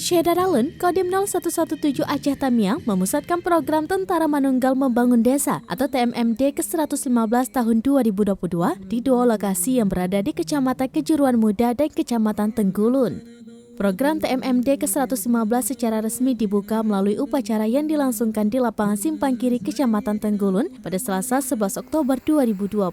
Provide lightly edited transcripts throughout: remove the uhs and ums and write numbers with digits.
Syedar Alun, Kodim 0117 Aceh Tamiang memusatkan program Tentara Manunggal Membangun Desa atau TMMD ke-115 tahun 2022 di dua lokasi yang berada di Kecamatan Kejuruan Muda dan Kecamatan Tenggulun. Program TMMD ke-115 secara resmi dibuka melalui upacara yang dilangsungkan di lapangan Simpang Kiri Kecamatan Tenggulun pada Selasa 11 Oktober 2022.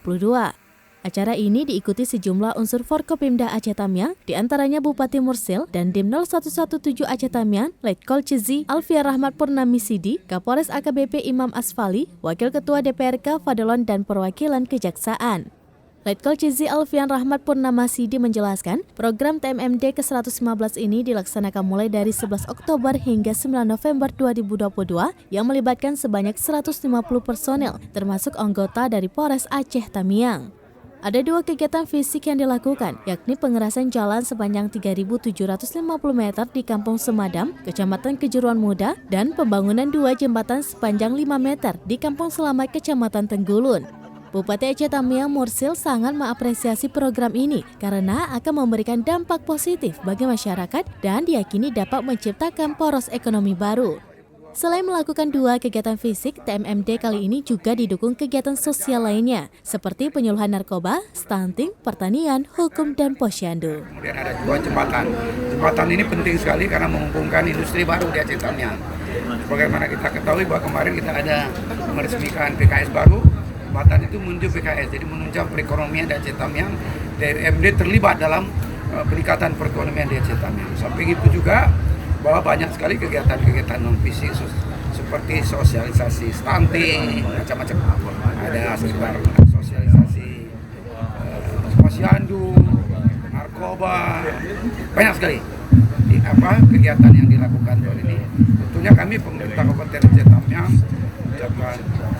Acara ini diikuti sejumlah unsur Forkopimda Aceh Tamiang, diantaranya Bupati Mursil dan Dim 0117 Aceh Tamiang, Letkol Cizi Alfian Rahmat Purnamisidi, Kapolres AKBP Imam Asfali, Wakil Ketua DPRK Fadlon dan perwakilan Kejaksaan. Letkol Cizi Alfian Rahmat Purnamasidi menjelaskan, program TMMD ke-115 ini dilaksanakan mulai dari 11 Oktober hingga 9 November 2022 yang melibatkan sebanyak 150 personel, termasuk anggota dari Polres Aceh Tamiang. Ada dua kegiatan fisik yang dilakukan, yakni pengerasan jalan sepanjang 3.750 meter di Kampung Semadam, Kecamatan Kejuruan Muda, dan pembangunan dua jembatan sepanjang 5 meter di Kampung Selamat, Kecamatan Tenggulun. Bupati Aceh Tamiang Mursil sangat mengapresiasi program ini karena akan memberikan dampak positif bagi masyarakat dan diyakini dapat menciptakan poros ekonomi baru. Selain melakukan dua kegiatan fisik, TMMD kali ini juga didukung kegiatan sosial lainnya, seperti penyuluhan narkoba, stunting, pertanian, hukum, dan posyandu. Kemudian ada dua jembatan. Jembatan ini penting sekali karena menghubungkan industri baru di Aceh Tamiang. Bagaimana kita ketahui bahwa kemarin kita ada meresmikan PKS baru, jembatan itu menuju PKS, jadi menunjang perekonomian di Aceh Tamiang. TMMD terlibat dalam peningkatan perekonomian di Aceh Tamiang. Samping itu juga bahwa banyak sekali kegiatan-kegiatan non-fisik seperti sosialisasi stunting, macam-macam. Ada sekitar sosialisasi posyandu, narkoba, banyak sekali kegiatan yang dilakukan tahun ini. Tentunya kami pemerintah Kabupaten Aceh Tamiang ucapkan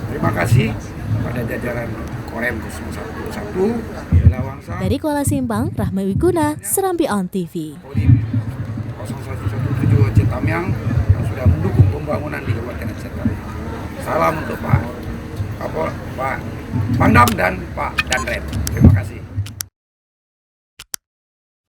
terima kasih pada jajaran Korem 01 Lawangsa. Dari Kuala Simpang, Rahma Wiguna, Serambi On TV. 0117 Aceh Tamiang yang sudah mendukung pembangunan di Kabupaten Aceh Tamiang. Salam untuk Pak Pangdam dan Pak Danrem. Terima kasih.